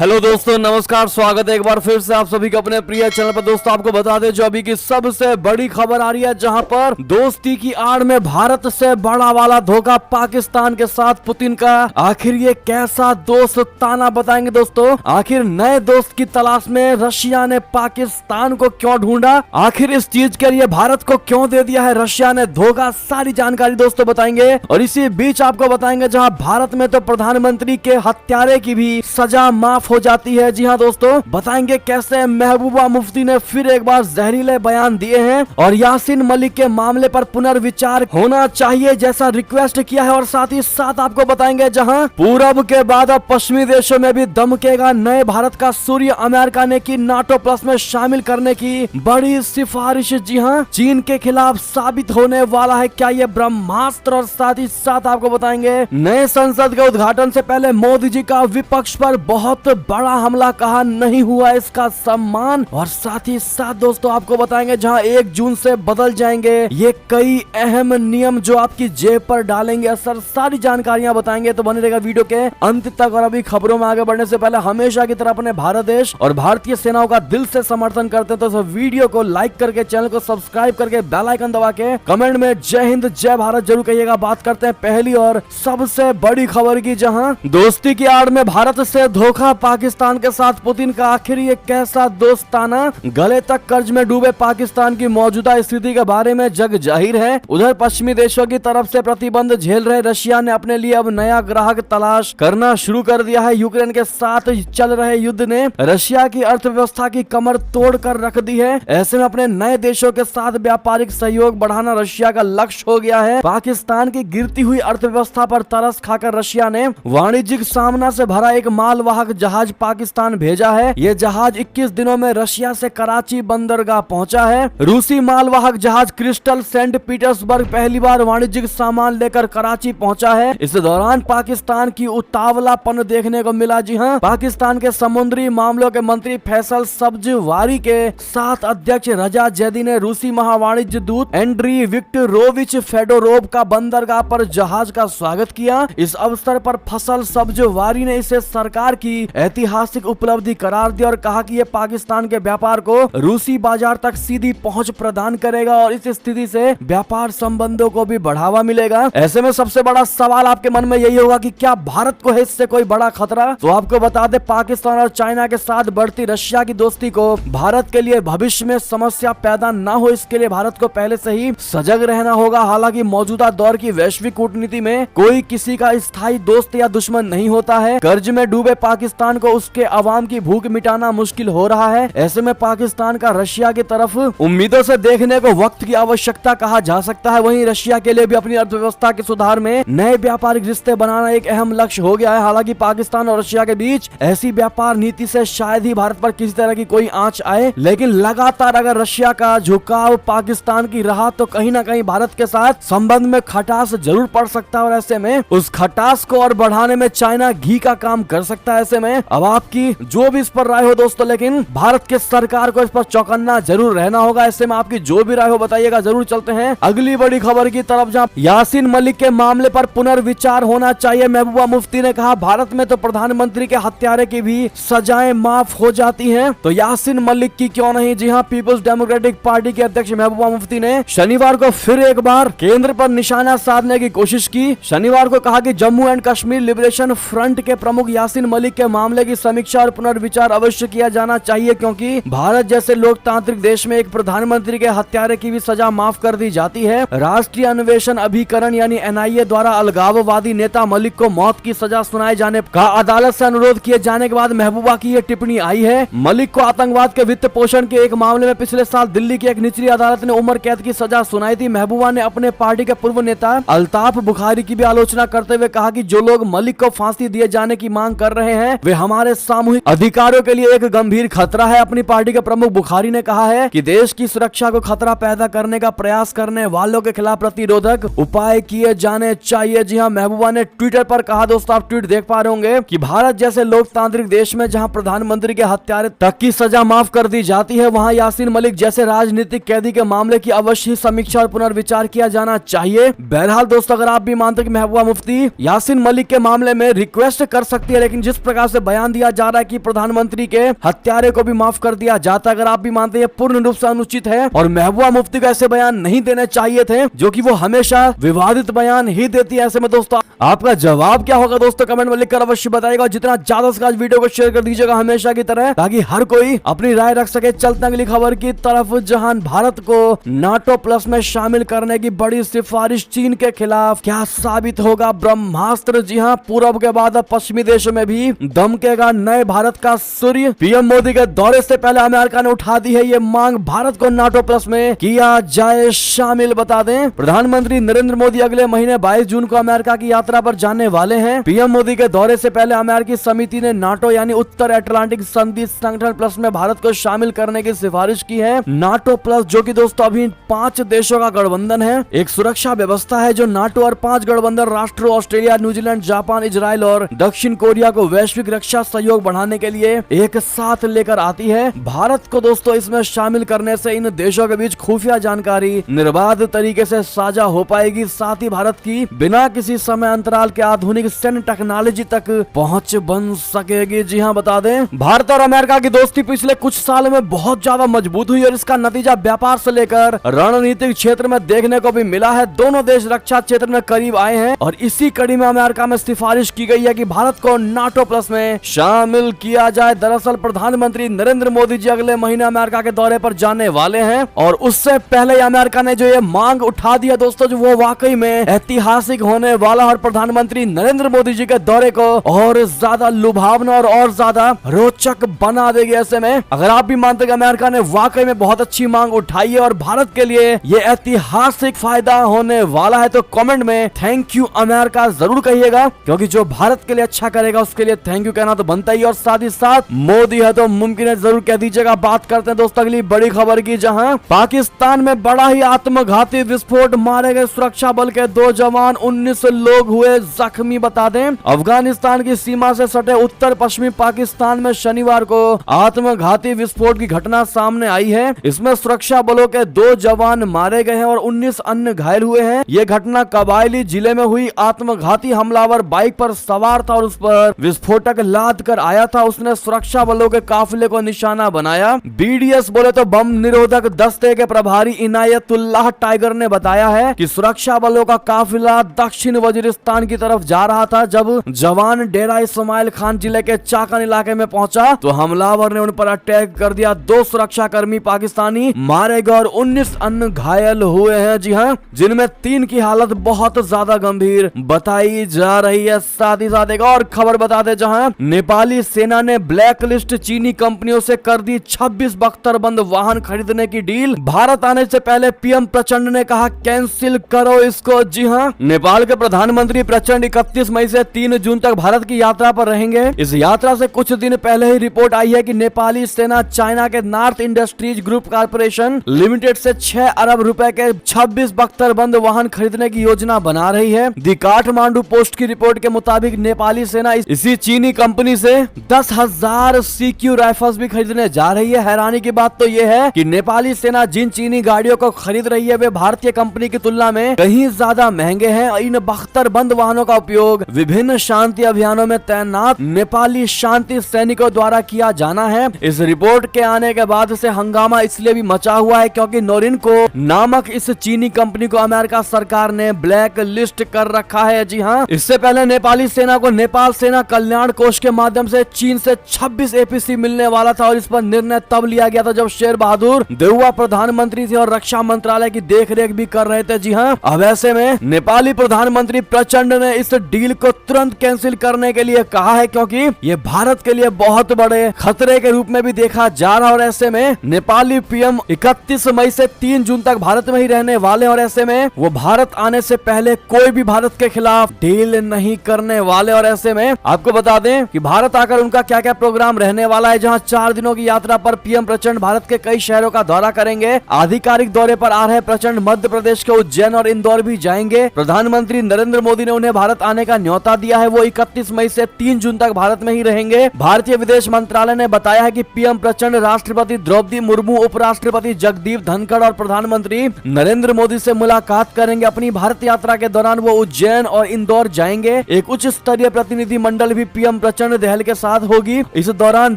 Hello दोस्तों, नमस्कार। स्वागत है एक बार फिर से आप सभी के अपने प्रिय चैनल पर। दोस्तों आपको बता दें जो अभी की सबसे बड़ी खबर आ रही है, जहां पर दोस्ती की आड़ में भारत से बड़ा वाला धोखा पाकिस्तान के साथ पुतिन का। आखिर ये कैसा दोस्ताना बताएंगे दोस्तों। आखिर नए दोस्त की तलाश में रशिया ने पाकिस्तान को क्यों ढूंढा, आखिर इस चीज के लिए भारत को क्यों दे दिया है रशिया ने धोखा, सारी जानकारी दोस्तों बताएंगे। और इसी बीच आपको बताएंगे जहां भारत में तो प्रधानमंत्री के हत्यारे की भी सजा माफ हो जाती है। जी हाँ दोस्तों, बताएंगे कैसे महबूबा मुफ्ती ने फिर एक बार जहरीले बयान दिए हैं और यासीन मलिक के मामले पर पुनर्विचार होना चाहिए जैसा रिक्वेस्ट किया है। और साथ ही साथ आपको बताएंगे जहां पूरब के बाद अब पश्चिमी देशों में भी दमकेगा नए भारत का सूर्य। अमेरिका ने की नाटो प्लस में शामिल करने की बड़ी सिफारिश। जी हाँ, चीन के खिलाफ साबित होने वाला है क्या ये ब्रह्मास्त्र। और साथ ही साथ आपको बताएंगे नए संसद के उद्घाटन से पहले मोदी जी का विपक्ष पर बहुत बड़ा हमला, कहा नहीं हुआ इसका सम्मान। और साथ ही साथ दोस्तों आपको बताएंगे जहां 1 जून से बदल जाएंगे ये कई अहम नियम जो आपकी जेब पर डालेंगे असर, सारी जानकारियां बताएंगे। तो बने रहेगा वीडियो के अंत तक। और अभी खबरों में आगे बढ़ने से पहले हमेशा की तरह अपने भारत देश और भारतीय सेनाओं का दिल से समर्थन करते हैं तो वीडियो को लाइक करके, चैनल को सब्सक्राइब करके, बेल आइकन दबा के कमेंट में जय हिंद जय भारत जरूर कहिएगा। बात करते हैं पहली और सबसे बड़ी खबर की, जहां दोस्ती की आड़ में भारत से धोखा पाकिस्तान के साथ पुतिन का। आखिर ये कैसा दोस्ताना। गले तक कर्ज में डूबे पाकिस्तान की मौजूदा स्थिति के बारे में जग जाहिर है। उधर पश्चिमी देशों की तरफ से प्रतिबंध झेल रहे रशिया ने अपने लिए अब नया ग्राहक तलाश करना शुरू कर दिया है। यूक्रेन के साथ चल रहे युद्ध ने रशिया की अर्थव्यवस्था की कमर तोड़ कर रख दी है। ऐसे में अपने नए देशों के साथ व्यापारिक सहयोग बढ़ाना रशिया का लक्ष्य हो गया है। पाकिस्तान की गिरती हुई अर्थव्यवस्था पर तरस खाकर रशिया ने वाणिज्यिक सामना से भरा एक मालवाहक जहाज पाकिस्तान भेजा है। ये जहाज 21 दिनों में रशिया से कराची बंदरगाह पहुंचा है। रूसी मालवाहक जहाज क्रिस्टल सेंट पीटर्सबर्ग पहली बार वाणिज्यिक सामान लेकर कराची पहुंचा है। इस दौरान पाकिस्तान की उतावलापन देखने को मिला। जी हां, पाकिस्तान के समुद्री मामलों के मंत्री फैसल सब्जवारी के साथ अध्यक्ष रजा जैदी ने रूसी महावाणिज्य दूत एंड्री विक्टरोविच फेडोरोव का बंदरगाह पर जहाज का स्वागत किया। इस अवसर पर फैसल सब्जवारी ने इसे सरकार की ऐतिहासिक उपलब्धि करार दिया और कहा कि यह पाकिस्तान के व्यापार को रूसी बाजार तक सीधी पहुंच प्रदान करेगा और इस स्थिति से व्यापार संबंधों को भी बढ़ावा मिलेगा। ऐसे में सबसे बड़ा सवाल आपके मन में यही होगा कि क्या भारत को है इससे कोई बड़ा खतरा। तो आपको बता दें, पाकिस्तान और चाइना के साथ बढ़ती रशिया की दोस्ती को भारत के लिए भविष्य में समस्या पैदा न हो, इसके लिए भारत को पहले से ही सजग रहना होगा। हालांकि मौजूदा दौर की वैश्विक कूटनीति में कोई किसी का स्थायी दोस्त या दुश्मन नहीं होता है। कर्ज में डूबे पाकिस्तान को उसके अवाम की भूख मिटाना मुश्किल हो रहा है। ऐसे में पाकिस्तान का रशिया की तरफ उम्मीदों से देखने को वक्त की आवश्यकता कहा जा सकता है। वहीं रशिया के लिए भी अपनी अर्थव्यवस्था के सुधार में नए व्यापारिक रिश्ते बनाना एक अहम लक्ष्य हो गया है। हालांकि पाकिस्तान और रशिया के बीच ऐसी व्यापार नीति से शायद ही भारत पर किसी तरह की कोई आंच आए, लेकिन लगातार अगर रशिया का झुकाव पाकिस्तान की रहा तो कहीं ना कहीं भारत के साथ संबंध में खटास जरूर पड़ सकता है। और ऐसे में उस खटास को और बढ़ाने में चाइना घी का काम कर सकता है। ऐसे में अब आपकी जो भी इस पर राय हो दोस्तों, लेकिन भारत के सरकार को इस पर चौकन्ना जरूर रहना होगा। ऐसे में आपकी जो भी राय हो बताइएगा। जरूर चलते हैं अगली बड़ी खबर की तरफ, जहां यासीन मलिक के मामले पर पुनर्विचार होना चाहिए। महबूबा मुफ्ती ने कहा भारत में तो प्रधानमंत्री के हत्यारे की भी सजाएं माफ हो जाती हैं, तो यासीन मलिक की क्यों नहीं। जी हां, पीपुल्स डेमोक्रेटिक पार्टी के अध्यक्ष महबूबा मुफ्ती ने शनिवार को फिर एक बार केंद्र पर निशाना साधने की कोशिश की। शनिवार को कहा कि Jammu and Kashmir liberation front के प्रमुख यासीन मलिक के मामले की समीक्षा और पुनर्विचार अवश्य किया जाना चाहिए, क्योंकि भारत जैसे लोकतांत्रिक देश में एक प्रधानमंत्री के हत्यारे की भी सजा माफ कर दी जाती है। राष्ट्रीय अन्वेषण अभिकरण यानी NIA द्वारा अलगाववादी नेता मलिक को मौत की सजा सुनाए जाने का अदालत से अनुरोध किए जाने के बाद महबूबा की यह टिप्पणी आई है। मलिक को आतंकवाद के वित्त पोषण के एक मामले में पिछले साल दिल्ली की एक निचली अदालत ने उम्र कैद की सजा सुनाई थी। महबूबा ने अपने पार्टी के पूर्व नेता अल्ताफ बुखारी की भी आलोचना करते हुए कहा कि जो लोग मलिक को फांसी दिए जाने की मांग कर रहे हैं वे हमारे सामूहिक अधिकारों के लिए एक गंभीर खतरा है। अपनी पार्टी के प्रमुख बुखारी ने कहा है कि देश की सुरक्षा को खतरा पैदा करने का प्रयास करने वालों के खिलाफ प्रतिरोधक उपाय किए जाने चाहिए। जी हां, महबूबा ने ट्विटर पर कहा, दोस्तों आप ट्वीट देख पा रहे होंगे, कि भारत जैसे लोकतांत्रिक देश में जहां प्रधानमंत्री के हत्यारे तक की सजा माफ कर दी जाती है, वहां यासीन मलिक जैसे राजनीतिक कैदी के मामले की अवश्य समीक्षा और पुनर्विचार किया जाना चाहिए। बहरहाल दोस्तों, अगर आप भी मानते कि महबूबा मुफ्ती यासीन मलिक के मामले में रिक्वेस्ट कर सकती है, लेकिन जिस प्रकार से बयान दिया जा रहा है कि प्रधानमंत्री के हत्यारे को भी माफ कर दिया जाता। अगर आप भी मानते हैं पूर्ण रूप से अनुचित है और महबूबा मुफ्ती को ऐसे बयान नहीं देने चाहिए थे, जो कि वो हमेशा विवादित बयान ही देती है। ऐसे में दोस्तों आपका जवाब क्या होगा दोस्तों, कमेंट में लिखकर अवश्य बताइएगा। जितना ज्यादा से वीडियो को शेयर कर दीजिएगा हमेशा की तरह, ताकि हर कोई अपनी राय रख सके। चलते अगली खबर की तरफ, जहां भारत को नाटो प्लस में शामिल करने की बड़ी सिफारिश चीन के खिलाफ क्या साबित होगा ब्रह्मास्त्र। जी हां, पूरब के बाद अब पश्चिमी देशों में भी दमकेगा नए भारत का सूर्य। पीएम मोदी के दौरे से पहले अमेरिका ने उठा दी है ये मांग, भारत को नाटो प्लस में किया जाए शामिल। बता दें, प्रधानमंत्री नरेंद्र मोदी अगले महीने 22 जून को अमेरिका की यात्रा पर जाने वाले हैं। पीएम मोदी के दौरे से पहले अमेरिकी समिति ने नाटो यानी उत्तर अटलांटिक संधि संगठन प्लस में भारत को शामिल करने की सिफारिश की है। नाटो प्लस, जो कि दोस्तों अभी 5 देशों का गठबंधन है, एक सुरक्षा व्यवस्था है जो नाटो और 5 गठबंधन राष्ट्रों ऑस्ट्रेलिया, न्यूजीलैंड, जापान, इजराइल और दक्षिण कोरिया को वैश्विक रक्षा सहयोग बढ़ाने के लिए एक साथ लेकर आती है। भारत को दोस्तों इसमें शामिल करने से इन देशों के बीच खुफिया जानकारी निर्बाध तरीके से साझा हो पाएगी। साथ ही भारत की बिना किसी समय अंतराल के आधुनिक सैन्य टेक्नोलॉजी तक पहुंच बन सकेगी। जी हां, बता दें, भारत और अमेरिका की दोस्ती पिछले कुछ साल में बहुत ज्यादा मजबूत हुई और इसका नतीजा व्यापार से लेकर रणनीतिक क्षेत्र में देखने को भी मिला है। दोनों देश रक्षा क्षेत्र में करीब आए हैं और इसी कड़ी में अमेरिका में सिफारिश की गई है कि भारत को नाटो प्लस में शामिल किया जाए। दरअसल प्रधानमंत्री नरेंद्र मोदी जी अगले महीने अमेरिका के दौरे पर जाने वाले हैं और उससे पहले अमेरिका ने जो ये मांग उठा दी है दोस्तों, जो वो वाकई में ऐतिहासिक होने वाला और प्रधानमंत्री नरेंद्र मोदी जी के दौरे को और ज्यादा लुभावना और ज्यादा रोचक बना देगी। ऐसे में अगर आप भी मानते हैं कि अमेरिका ने वाकई में बहुत अच्छी मांग उठाई है और भारत के लिए ये ऐतिहासिक फायदा होने वाला है, तो कमेंट में थैंक यू अमेरिका जरूर कहिएगा, क्योंकि जो भारत के लिए अच्छा करेगा उसके लिए थैंक यू कहना तो बनता ही। और साथ ही साथ मोदी है तो मुमकिन है जरूर कह दीजिएगा। बात करते हैं दोस्तों अगली बड़ी खबर की, जहां पाकिस्तान में बड़ा ही आत्मघाती विस्फोट, मारे गए सुरक्षा बल के 2 जवान, 19 लोग हुए जख्मी। बता दें, अफगानिस्तान की सीमा से सटे उत्तर पश्चिमी पाकिस्तान में शनिवार को आत्मघाती विस्फोट की घटना सामने आई है। इसमें सुरक्षा बलों के 2 जवान मारे गए हैं और 19 अन्य घायल हुए हैं। ये घटना कबायली जिले में हुई। आत्मघाती हमलावर बाइक पर सवार था और उस पर विस्फोटक लाद कर आया था। उसने सुरक्षा बलों के काफिले को निशाना बनाया। बीडीएस बोले तो बम निरोधक दस्ते के प्रभारी इनायतुल्लाह टाइगर ने बताया है कि सुरक्षा बलों का काफिला दक्षिण वजीरिस्तान की तरफ जा रहा था। जब जवान डेरा इस्माइल खान जिले के चाकन इलाके में पहुंचा तो हमलावर ने उन पर अटैक कर दिया। 2 सुरक्षा कर्मी पाकिस्तानी मारे गए और 19 अन्य घायल हुए हैं। जी हां, जिनमें 3 की हालत बहुत ज्यादा गंभीर बताई जा रही है। साथ ही साथ एक और खबर बता दे, जहां नेपाली सेना ने ब्लैक लिस्ट चीनी कंपनियों से कर दी 26 बख्तरबंद वाहन खरीदने की डील। भारत आने से पहले पीएम प्रचंड ने कहा कैंसिल करो इसको। जी हां, नेपाल के प्रधानमंत्री प्रचंड 31 मई से 3 जून तक भारत की यात्रा पर रहेंगे। इस यात्रा से कुछ दिन पहले ही रिपोर्ट आई है कि नेपाली सेना चाइना के north industries group corporation limited से 6 अरब रुपए के 26 बख्तरबंद वाहन खरीदने की योजना बना रही है। दी काठमांडू पोस्ट की रिपोर्ट के मुताबिक नेपाली सेना इसी चीनी कंपनी से 10,000 CQ राइफल्स भी खरीदने जा रही है। हैरानी की बात तो यह है कि नेपाली सेना जिन चीनी गाड़ियों को खरीद रही है वे भारतीय कंपनी की तुलना में कहीं ज्यादा महंगे हैं। इन बख्तरबंद वाहनों का उपयोग विभिन्न शांति अभियानों में तैनात नेपाली शांति सैनिकों द्वारा किया जाना है। इस रिपोर्ट के आने के बाद से हंगामा इसलिए भी मचा हुआ है क्योंकि नोरिनको नामक इस चीनी कंपनी को अमेरिका सरकार ने ब्लैक लिस्ट कर रखा है। जी हां, इससे पहले नेपाली सेना को नेपाल सेना कल्याण कोष के माध्यम से चीन से 26 APC मिलने वाला था और इस पर निर्णय तब लिया गया था जब शेर बहादुर देउवा प्रधानमंत्री थे और रक्षा मंत्रालय की देखरेख भी कर रहे थे। जी हां, अब ऐसे में नेपाली प्रधानमंत्री प्रचंड ने इस डील को तुरंत कैंसिल करने के लिए कहा है, क्योंकि ये भारत के लिए बहुत बड़े खतरे के रूप में भी देखा जा रहा है। और ऐसे में नेपाली पीएम 31 मई से 3 जून तक भारत में ही रहने वाले और ऐसे में वो भारत आने से पहले कोई भी भारत के खिलाफ डील नहीं करने वाले। और ऐसे में आपको बता दें कि भारत आकर उनका क्या क्या प्रोग्राम रहने वाला है, जहां 4 दिनों की यात्रा पर पीएम प्रचंड भारत के कई शहरों का दौरा करेंगे। आधिकारिक दौरे पर आ रहे प्रचंड मध्य प्रदेश के उज्जैन और इंदौर भी जाएंगे। प्रधानमंत्री नरेंद्र मोदी ने उन्हें भारत आने का न्योता दिया है। वो 31 मई से 3 जून तक भारत में ही रहेंगे। भारतीय विदेश मंत्रालय ने बताया है कि पीएम प्रचंड राष्ट्रपति द्रौपदी मुर्मू, उपराष्ट्रपति जगदीप धनखड़ और प्रधानमंत्री नरेंद्र मोदी से मुलाकात करेंगे। अपनी भारत यात्रा के दौरान वो उज्जैन और इंदौर जाएंगे। एक उच्च स्तरीय प्रतिनिधि मंडल भी पीएम प्रचंड दहल के साथ होगी। इस दौरान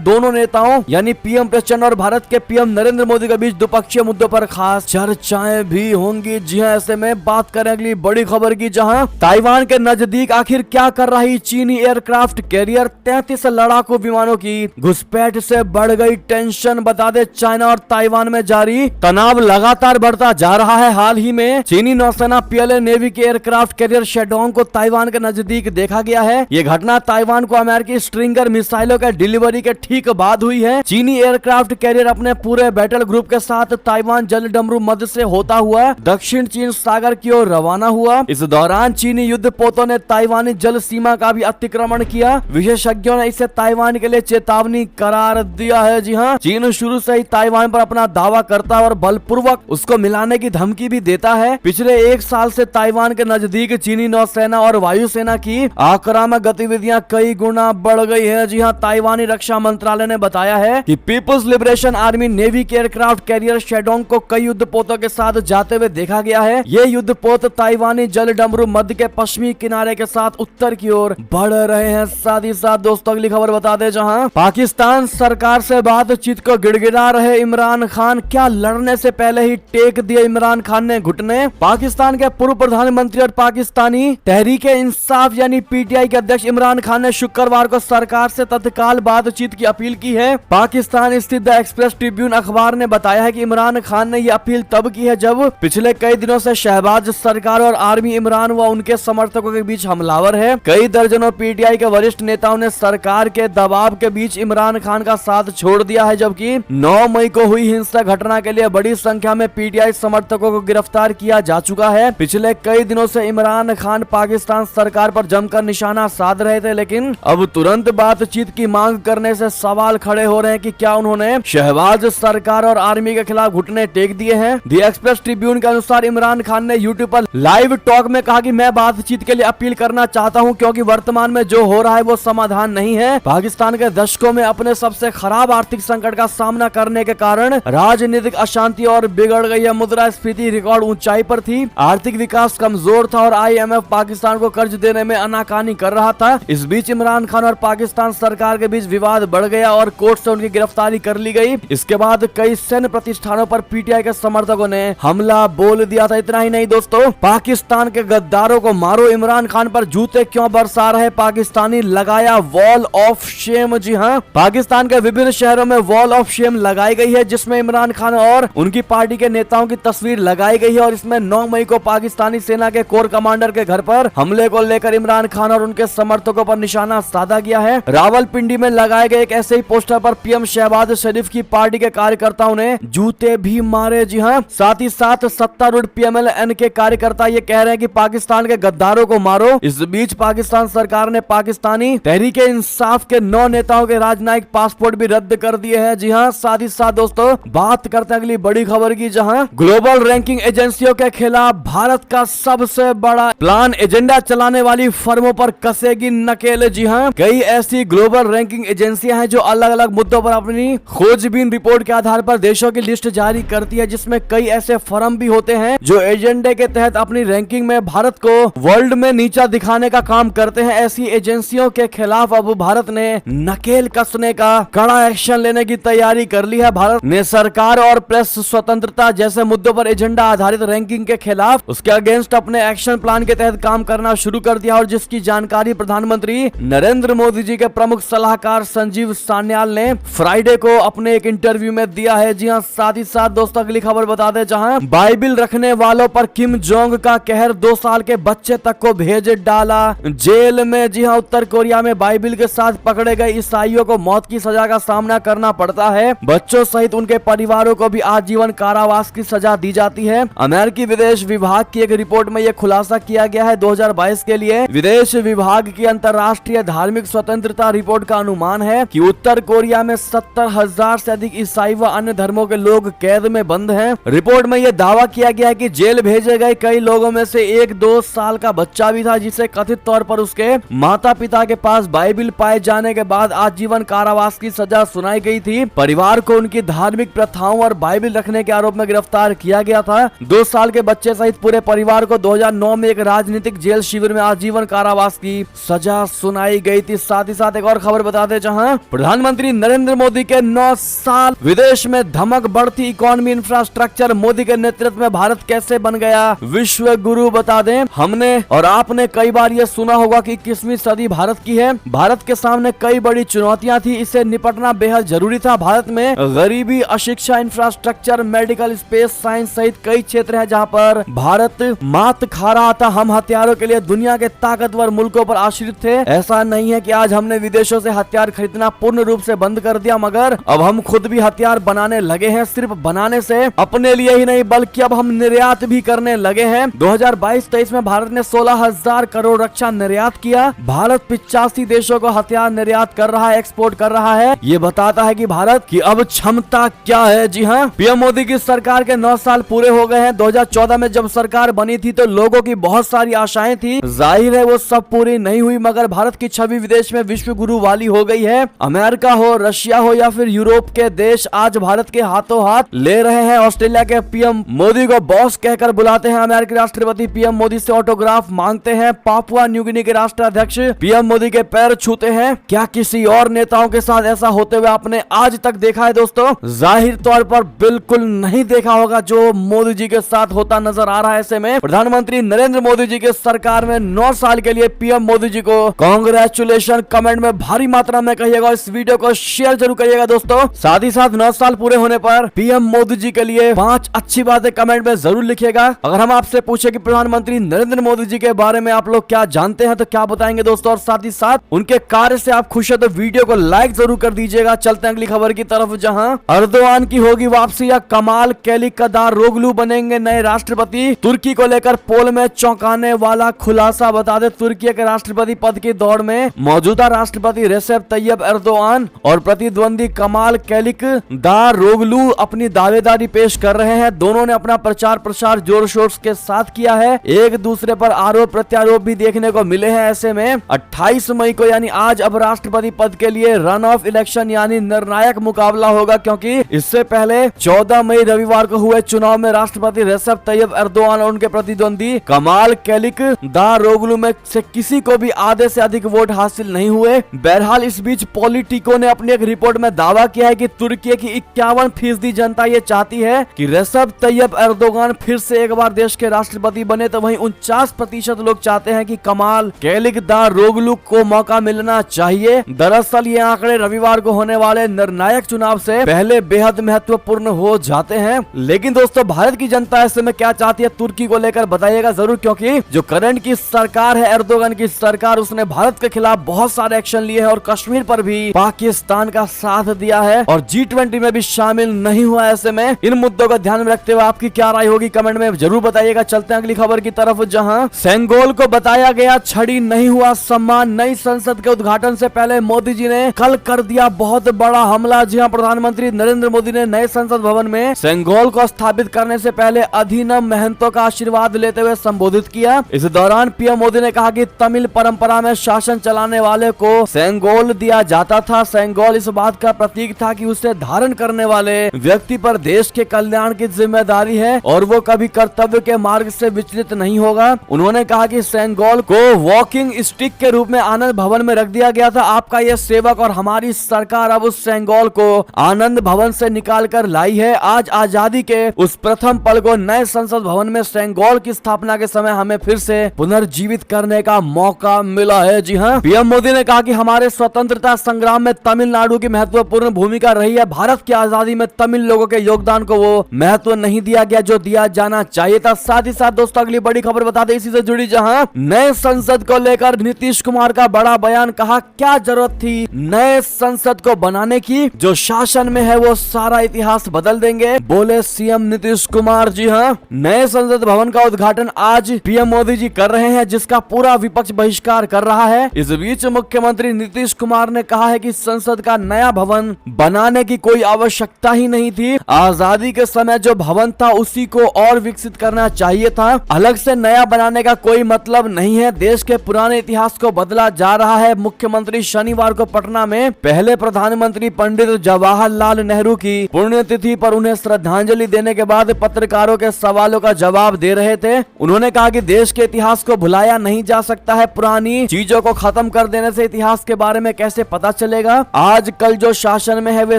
दोनों नेताओं यानी पीएम प्रचंड और भारत के पीएम नरेंद्र मोदी के बीच द्विपक्षीय मुद्दों पर खास चर्चाएं भी होंगी। जी हां, ऐसे में बात करें अगली बड़ी खबर की, जहां ताइवान के नजदीक आखिर क्या कर रही चीनी एयरक्राफ्ट कैरियर। 33 लड़ाकू विमानों की घुसपैठ से बढ़ गई टेंशन। बता दे चाइना और ताइवान में जारी तनाव लगातार बढ़ता जा रहा है। हाल ही में चीनी नौसेना पीएलए नेवी के एयरक्राफ्ट कैरियर शेडोंग को ताइवान के नजदीक देखा गया है। ये घटना ताइवान को अमेरिकी स्ट्रिंगर मिसाइलों के डिलीवरी के ठीक बाद हुई है। चीनी एयरक्राफ्ट कैरियर अपने पूरे बैटल ग्रुप के साथ ताइवान जलडमरू मध्य से होता हुआ दक्षिण चीन सागर की ओर रवाना हुआ। इस दौरान चीनी युद्धपोतों ने ताइवानी जल सीमा का भी अतिक्रमण किया। विशेषज्ञों ने इसे ताइवान के लिए चेतावनी करार दिया है। जी हाँ, चीन शुरू से ही ताइवान पर अपना दावा करता है और बलपूर्वक उसको मिलाने की धमकी भी देता है। पिछले एक साल से ताइवान के नजदीक चीनी नौसेना और वायुसेना की आक्रामक गतिविधियां कई गुना बढ़ गई है। जी हाँ, ताइवानी रक्षा मंत्रालय ने बताया है कि पीपुल्स लिबरेशन आर्मी नेवी के एयरक्राफ्ट कैरियर शेडोंग को कई युद्धपोतों के साथ जाते हुए देखा गया है। ये युद्धपोत ताइवानी जल डमरू मध्य के पश्चिमी किनारे के साथ उत्तर की ओर बढ़ रहे हैं। साथ ही साथ दोस्तों अगली खबर बता दे, जहां पाकिस्तान सरकार से बातचीत को गिड़गिड़ा रहे इमरान खान। क्या लड़ने से पहले ही टेक दिए इमरान खान ने घुटने। पाकिस्तान के पूर्व प्रधानमंत्री और पाकिस्तानी तहरीक इंसाफ यानी पीटीआई के अध्यक्ष इमरान खान ने शुक्रवार को सरकार से तत्काल बातचीत की अपील की है। पाकिस्तान स्थित द एक्सप्रेस ट्रिब्यून अखबार ने बताया है कि इमरान खान ने यह अपील तब की है जब पिछले कई दिनों से शहबाज सरकार और आर्मी इमरान व उनके समर्थकों के बीच हमलावर है। कई दर्जनों पीटीआई के वरिष्ठ नेताओं ने सरकार के दबाव के बीच इमरान खान का साथ छोड़ दिया है, जबकि 9 मई को हुई हिंसक घटना के लिए बड़ी संख्या में पीटीआई समर्थकों को गिरफ्तार किया जा चुका है। पिछले कई दिनों से इमरान खान पाकिस्तान सरकार पर जमकर निशाना साध रहे थे, लेकिन अब तुरंत बातचीत की मांग करने से सवाल खड़े हो रहे हैं कि क्या उन्होंने शहबाज सरकार और आर्मी के खिलाफ घुटने टेक दिए हैं। दी एक्सप्रेस ट्रिब्यून के अनुसार इमरान खान ने यूट्यूब पर लाइव टॉक में कहा कि मैं बातचीत के लिए अपील करना चाहता हूं, क्योंकि वर्तमान में जो हो रहा है वो समाधान नहीं है। पाकिस्तान के दशकों में अपने सबसे खराब आर्थिक संकट का सामना करने के कारण राजनीतिक अशांति और बिगड़ गई है। मुद्रास्फीति रिकॉर्ड ऊंचाई पर थी, आर्थिक विकास कमजोर था और IMF पाकिस्तान को कर्ज देने में आनाकानी कर रहा था। इस बीच इमरान खान और पाकिस्तान सरकार के बीच विवाद बढ़ गया और कोर्ट से उनकी गिरफ्तारी कर ली गई। इसके बाद कई सैन्य प्रतिष्ठानों पर पीटीआई के समर्थकों ने हमला बोल दिया था। इतना ही नहीं दोस्तों, पाकिस्तान के गद्दारों को मारो, इमरान खान पर जूते क्यों बरसा रहे पाकिस्तानी, लगाया वॉल ऑफ शेम। जी हाँ, पाकिस्तान के विभिन्न शहरों में वॉल ऑफ शेम लगाई गई है, जिसमें इमरान खान और उनकी पार्टी के नेताओं की तस्वीर लगाई गई है। और इसमें 9 मई को पाकिस्तानी सेना के कोर कमांडर के घर पर हमले को लेकर इमरान खान और उनके समर्थकों पर निशाना साधा गया है। रावलपिंडी में लगाए गए एक ऐसे ही पोस्टर पर पीएम शहबाज शरीफ की पार्टी के कार्यकर्ताओं ने जूते भी मारे। जी हाँ, साथ ही साथ सत्तारूढ़ PMLN के कार्यकर्ता ये कह रहे हैं कि पाकिस्तान के गद्दारों को मारो। इस बीच पाकिस्तान सरकार ने पाकिस्तानी तहरीक इंसाफ के 9 नेताओं के राजनयिक पासपोर्ट भी रद्द कर दिए हैं। जी हाँ, साथ ही साथ दोस्तों बात करते हैं अगली बड़ी खबर की, जहां ग्लोबल रैंकिंग एजेंसियों के खिलाफ भारत का सबसे बड़ा प्लान एजेंडा चलाने वाली फर्मों पर कसेगी नकेल। जी हाँ, कई ऐसी ग्लोबल रैंकिंग एजेंसियां हैं जो अलग अलग मुद्दों पर अपनी खोजबीन रिपोर्ट के आधार पर देशों की लिस्ट जारी करती है, जिसमें कई ऐसे फर्म भी होते हैं जो एजेंडे के तहत अपनी रैंकिंग में भारत को वर्ल्ड में नीचा दिखाने का काम करते हैं। ऐसी एजेंसियों के खिलाफ अब भारत ने नकेल कसने का कड़ा एक्शन लेने की तैयारी कर ली है। भारत ने सरकार और प्रेस स्वतंत्रता जैसे मुद्दों पर एजेंडा आधारित रैंकिंग के खिलाफ उसके अगेंस्ट अपने एक्शन प्लान के तहत काम करना शुरू कर दिया, और जिसकी जानकारी प्रधानमंत्री नरेंद्र मोदी जी के प्रमुख सलाहकार संजीव सान्याल ने फ्राइडे को अपने एक इंटरव्यू में दिया है। जी हाँ, साथ ही साथ दोस्तों अगली खबर बता दें, जहां बाइबिल रखने वालों पर किम जोंग का कहर, 2 साल के बच्चे तक को भेज डाला जेल में। जी हाँ, उत्तर कोरिया में बाइबिल के साथ पकड़े गए ईसाइयों को मौत की सजा का सामना करना पड़ता है। बच्चों सहित उनके परिवारों को भी आजीवन कारावास की सजा दी जाती है। अमेरिकी विदेश विभाग की एक रिपोर्ट में यह खुलासा किया गया है। 2022 के लिए विदेश विभाग की अंतर्राष्ट्रीय धार्मिक स्वतंत्रता रिपोर्ट का अनुमान है कि उत्तर कोरिया में 70,000 से अधिक ईसाई व अन्य धर्मों के लोग कैद में बंद हैं। रिपोर्ट में यह दावा किया गया है कि जेल भेजे गए कई लोगों में से 1-2 साल का बच्चा भी था, जिसे कथित तौर पर उसके माता पिता के पास बाइबिल पाए जाने के बाद आजीवन कारावास की सजा सुनाई गई थी। परिवार को उनकी धार्मिक प्रथाओं और बाइबिल रखने के आरोप में गिरफ्तार किया गया था। 2 साल के बच्चे सहित पूरे परिवार को 2009 में एक राजनीतिक जेल शिविर में आजीवन कारावास की सजा सुनाई गई थी। साथ ही साथ एक और खबर बता दें, जहां प्रधानमंत्री नरेंद्र मोदी के 9 साल विदेश में धमक, बढ़ती इकोनॉमी, इंफ्रास्ट्रक्चर, मोदी के नेतृत्व में भारत कैसे बन गया विश्व गुरु। बता दें, हमने और आपने कई बार ये सुना होगा कि 21वीं सदी भारत की है। भारत के सामने कई बड़ी चुनौतियां थी, इससे निपटना बेहद जरूरी था। भारत में गरीबी, अशिक्षा, इंफ्रास्ट्रक्चर, मेडिकल, स्पेस साइंस सहित कई क्षेत्र हैं जहां पर भारत मात खा रहा था। हम हथियारों के लिए दुनिया के ताकतवर मुल्कों पर आश्रित थे। ऐसा नहीं है कि आज हमने विदेशों से हथियार खरीदना पूर्ण रूप से बंद कर दिया, मगर अब हम खुद भी हथियार बनाने लगे हैं। सिर्फ बनाने से अपने लिए ही नहीं बल्कि अब हम निर्यात भी करने लगे हैं। 2022-23 में भारत ने 16,000 करोड़ रक्षा निर्यात किया। भारत 85 देशों को हथियार निर्यात कर रहा है, एक्सपोर्ट कर रहा है। ये बताता है कि भारत की अब क्षमता क्या है। जी हाँ, पीएम मोदी की सरकार के 9 साल पूरे हो गए हैं। 2014 में जब सरकार बनी थी तो लोगों की बहुत सारी आशाएं थी, जाहिर है वो सब पूरी नहीं हुई, मगर भारत की छवि विदेश में विश्व गुरु वाली हो गई है। अमेरिका हो, रशिया हो या फिर यूरोप के देश आज भारत के हाथों हाथ ले रहे हैं। ऑस्ट्रेलिया के पीएम मोदी को बॉस कहकर बुलाते हैं। अमेरिकी राष्ट्रपति पीएम मोदी से ऑटोग्राफ मांगते हैं। पापुआ न्यू गिनी के राष्ट्राध्यक्ष पीएम मोदी के पैर छूते हैं। क्या किसी और नेताओं के साथ ऐसा होते हुए आपने आज तक देखा है दोस्तों? जाहिर तौर पर बिल्कुल नहीं देखा होगा जो मोदी जी के साथ होता नजर आ रहा है। ऐसे में प्रधानमंत्री नरेंद्र मोदी जी के सरकार में 9 साल के लिए पीएम मोदी जी को कांग्रेचुलेशन कमेंट में भारी मात्रा में कहिएगा। इस वीडियो को शेयर जरूर करिएगा दोस्तों। साथ ही साथ 9 साल पूरे होने पर पीएम मोदी जी के लिए 5 अच्छी बातें कमेंट में जरूर लिखिएगा। अगर हम आपसे पूछे कि प्रधानमंत्री नरेंद्र मोदी जी के बारे में आप लोग क्या जानते हैं तो क्या बताएंगे दोस्तों? और साथ ही साथ उनके कार्य से आप खुश है तो वीडियो को लाइक जरूर कर दीजिएगा। चलते हैं अगली खबर की तरफ, जहां अर्दोआन की होगी वापसी या कमाल क्लिकदारोग्लू बनेंगे नए राष्ट्रपति। तुर्की को लेकर पोल में चौंकाने वाला खुलासा। बता दें, तुर्की के राष्ट्रपति पद की दौड़ में मौजूदा राष्ट्रपति रेसेप तैयब एर्दोआन और प्रतिद्वंदी कमाल क्लिकदारोग्लू अपनी दावेदारी पेश कर रहे हैं। दोनों ने अपना प्रचार प्रसार जोर शोर के साथ किया है। एक दूसरे पर आरोप प्रत्यारोप भी देखने को मिले हैं। ऐसे में 28 मई को यानी आज अब राष्ट्रपति पद के लिए रन ऑफ इलेक्शन यानी निर्णायक मुकाबला होगा, क्योंकि इससे पहले 14 मई रविवार को हुए चुनाव में राष्ट्रपति रेसेप तैयब एर्दोआन और उनके प्रतिद्वंदी कमाल क्लिकदारोग्लू में से किसी को भी आधे से अधिक वोट हासिल नहीं हुए। बहरहाल इस बीच पॉलिटिको ने अपनी एक रिपोर्ट में दावा किया है कि तुर्की की 51% जनता ये चाहती है कि रेसेप तैयब एर्दोगान फिर से एक बार देश के राष्ट्रपति बने, तो वहीं 49% लोग चाहते हैं कि कमाल क्लिकदारोग्लू को मौका मिलना चाहिए। दरअसल ये आंकड़े रविवार को होने वाले निर्णायक चुनाव से पहले बेहद महत्वपूर्ण हो जाते हैं। लेकिन दोस्तों, भारत की जनता ऐसे में क्या चाहती है तुर्की को लेकर बताइएगा जरूर, क्योंकि जो करंट की सरकार है एर्दोगान की सरकार, उसने भारत के खिलाफ बहुत सारे एक्शन लिए हैं और कश्मीर पर भी पाकिस्तान का साथ दिया है और G20 में भी शामिल नहीं हुआ। ऐसे में इन मुद्दों को ध्यान में रखते हुए आपकी क्या राय होगी कमेंट में जरूर बताइएगा। चलते हैं अगली खबर की तरफ, जहां सेंगोल को बताया गया छड़ी नहीं हुआ सम्मान। नई संसद के उद्घाटन से पहले मोदी जी ने कल कर दिया बहुत बड़ा हमला। जी हां, प्रधानमंत्री नरेंद्र मोदी ने नए संसद भवन में सेंगोल को स्थापित करने से पहले अधिनम महंतों का आशीर्वाद लेते हुए संबोधित किया। इस दौरान पीएम मोदी ने कहा कि तमिल परंपरा में शासन चलाने वाले को सेंगोल दिया जाता था। सेंगोल इस बात का प्रतीक था कि उसे धारण करने वाले व्यक्ति पर देश के कल्याण की जिम्मेदारी है और वो कभी कर्तव्य के मार्ग से विचलित नहीं होगा। उन्होंने कहा कि सेंगोल को वॉकिंग स्टिक के रूप में आनंद भवन में रख दिया गया था। आपका ये सेवक और हमारी सरकार अब उस सेंगोल को आनंद भवन से निकाल कर लाई है। आज आजादी के उस प्रथम पल को नए संसद भवन में सेंगोल की स्थापना के समय हमें फिर से पुनर्जीवित करने का मौका मिला है। जी हाँ, पीएम मोदी ने कहा कि हमारे स्वतंत्रता संग्राम में तमिलनाडु की महत्वपूर्ण भूमिका रही है। भारत की आजादी में तमिल लोगों के योगदान को वो महत्व नहीं दिया गया जो दिया जाना चाहिए था। साथ ही साथ दोस्तों अगली बड़ी खबर बता दें इसी से जुड़ी, जहां नए संसद को लेकर नीतीश कुमार का बड़ा बयान। कहा क्या जरूरत थी नए संसद को बनाने की, जो शासन में है वो सारा इतिहास बदल देंगे, बोले सीएम नीतीश कुमार। जी हाँ, नए संसद भवन का उद्घाटन आज पीएम मोदी जी कर रहे हैं, जिसका पूरा विपक्ष बहिष्कार कर रहा है। इस बीच मुख्यमंत्री नीतीश कुमार ने कहा है कि संसद का नया भवन बनाने की कोई आवश्यकता ही नहीं थी। आजादी के समय जो भवन था उसी को और विकसित करना चाहिए था। अलग से नया बनाने का कोई मतलब नहीं है। देश के पुराने इतिहास को बदला जा रहा है। मुख्यमंत्री शनिवार को पटना में पहले प्रधानमंत्री पंडित जवाहरलाल नेहरू की पुण्यतिथि पर उन्हें श्रद्धांजलि देने के बाद पत्रकारों के सवालों का जवाब दे रहे थे। उन्होंने कहा कि देश के इतिहास को भुलाया नहीं जा सकता है, पुरानी चीजों को खत्म कर देने से इतिहास के बारे में कैसे पता चलेगा? आज कल जो शासन में है वे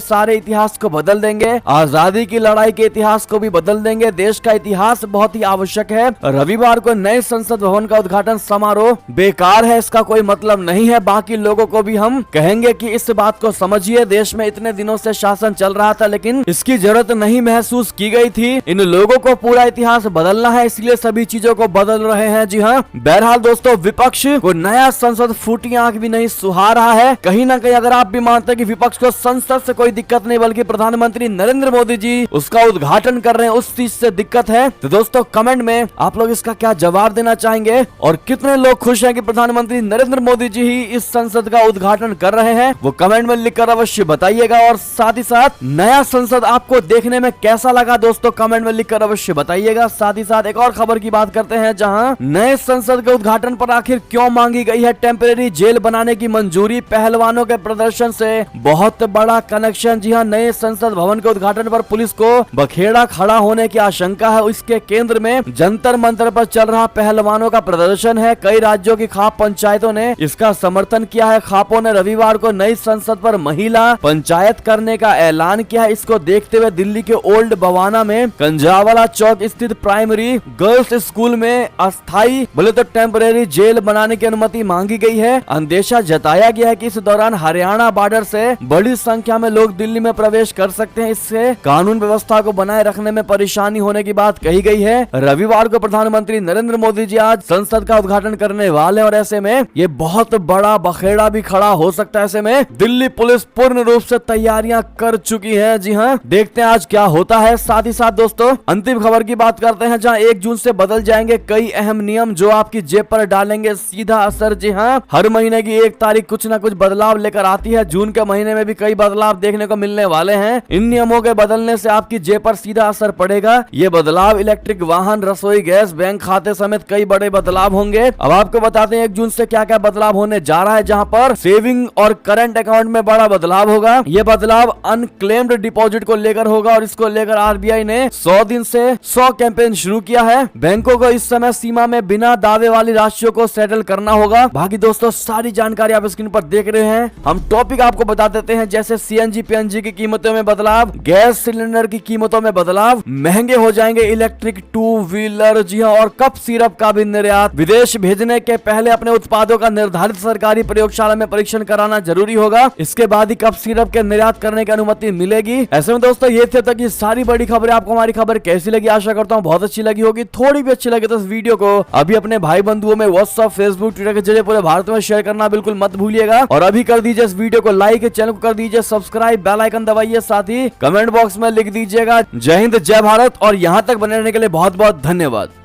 सारे इतिहास को बदल देंगे, आजादी की लड़ाई के इतिहास को भी बदल देंगे। देश का इतिहास बहुत ही आवश्यक है। रविवार को नए संसद भवन का उद्घाटन समारोह बेकार है, इसका कोई मतलब नहीं है। बाकी लोगों को भी हम कहेंगे कि इस बात को समझिए, देश में इतने दिनों से शासन चल रहा था लेकिन इसकी जरूरत नहीं महसूस की गई थी। इन लोगों को पूरा इतिहास बदलना है, इसलिए सभी चीजों को बदल रहे हैं। जी हाँ, बहरहाल दोस्तों, विपक्ष को नया संसद फूटी आंख भी नहीं सुहा रहा है। कहीं ना कहीं अगर आप भी मानते हैं कि विपक्ष को संसद से कोई दिक्कत नहीं, बल्कि प्रधानमंत्री नरेंद्र मोदी जी उसका उद्घाटन कर रहे हैं, उस चीज से दिक्कत है, तो दोस्तों कमेंट में आप लोग इसका क्या जवाब देना चाहेंगे? और कितने लोग खुश हैं कि प्रधानमंत्री नरेंद्र मोदी जी ही इस संसद का उद्घाटन कर रहे हैं, वो कमेंट में लिखकर अवश्य बताइएगा। और साथ ही साथ नया संसद आपको देखने में कैसा लगा दोस्तों, कमेंट में लिखकर अवश्य बताइएगा। साथ ही साथ एक और खबर की बात करते हैं, जहां नए संसद के उद्घाटन पर आखिर क्यों मांगी गई है टेम्परेरी जेल बनाने की मंजूरी? पहलवानों के प्रदर्शन से बहुत बड़ा कनेक्शन। जी हाँ, नए संसद भवन के उद्घाटन पर पुलिस को बखेड़ा खड़ा होने की आशंका है। इसके केंद्र में जंतर मंतर पर चल रहा पहलवानों का प्रदर्शन है। कई राज्यों की खाप पंचायतों ने इसका समर्थन किया है। खापों ने रविवार को नई संसद पर महिला पंचायत करने का ऐलान किया है। इसको देखते हुए दिल्ली के ओल्ड बवाना में कंजावाला चौक स्थित प्राइमरी गर्ल्स स्कूल में अस्थायी बोले तो टेम्परेरी जेल बनाने की अनुमति मांगी गई है। अंदेशा जताया गया है कि इस दौरान हरियाणा बॉर्डर से बड़ी संख्या में लोग दिल्ली में प्रवेश कर सकते हैं। इससे कानून व्यवस्था को बनाए रखने में परेशानी होने की बात कही गई है। रविवार को प्रधानमंत्री नरेंद्र मोदी जी आज संसद का उद्घाटन करने वाले हैं और ऐसे में ये बहुत बड़ा बखेड़ा भी खड़ा हो सकता है। ऐसे में दिल्ली पुलिस पूर्ण रूप से तैयारियां कर चुकी है। जी हाँ, देखते हैं आज क्या होता है। साथ ही साथ दोस्तों अंतिम खबर की बात करते हैं, जहां 1 जून से बदल जाएंगे कई अहम नियम जो आपकी जेब पर डालेंगे सीधा असर। जी हाँ, हर महीने की 1 तारीख कुछ न कुछ बदलाव लेकर आती है। जून के महीने में भी कई बदलाव देखने को मिलने वाले हैं। इन नियमों के बदलने से आपकी जेब पर सीधा असर पड़ेगा। ये बदलाव इलेक्ट्रिक वाहन, रसोई गैस, बैंक खाते समेत कई बड़े बदलाव होंगे। अब आपको बताते हैं 1 जून से क्या क्या बदलाव होने जा रहा है। जहां पर सेविंग और करंट अकाउंट में बड़ा बदलाव होगा। ये बदलाव अनक्लेम्ड डिपॉजिट को लेकर होगा और इसको लेकर आरबीआई ने 100 दिन से 100 कैंपेन शुरू किया है। बैंकों को इस समय सीमा में बिना दावे वाली राशियों को सेटल करना होगा। बाकी दोस्तों सारी जानकारी आप स्क्रीन पर देख रहे हैं। हम टॉपिक आपको बता देते हैं, जैसे सीएनजी पीएनजी की कीमतों में बदलाव, गैस सिलेंडर की कीमतों में बदलाव, महंगे हो जाएंगे इलेक्ट्रिक 2 व्हीलर। जी हाँ, और कप सिरप का भी निर्यात। विदेश भेजने के पहले अपने उत्पादों का निर्धारित सरकारी प्रयोगशाला में परीक्षण कराना जरूरी होगा। इसके बाद ही कप सिरप के निर्यात करने की अनुमति मिलेगी। ऐसे में दोस्तों ये थे तक ये सारी बड़ी खबरें। आपको हमारी खबर कैसी लगी? आशा करता हूँ बहुत अच्छी लगी होगी। थोड़ी भी अच्छी लगी तो इस वीडियो को अभी अपने भाई बंधुओं में व्हाट्सएप, फेसबुक, ट्विटर के जरिए पूरे भारत में शेयर करना बिल्कुल मत भूलिएगा। और अभी कर दीजिए इस वीडियो को लाइक, चैनल को कर दीजिए सब्सक्राइब, बेल आइकन दबाइए, साथ ही कमेंट बॉक्स में लिख दीजिएगा जय हिंद, जय भारत। और यहाँ तक बने रहने के लिए बहुत बहुत धन्यवाद।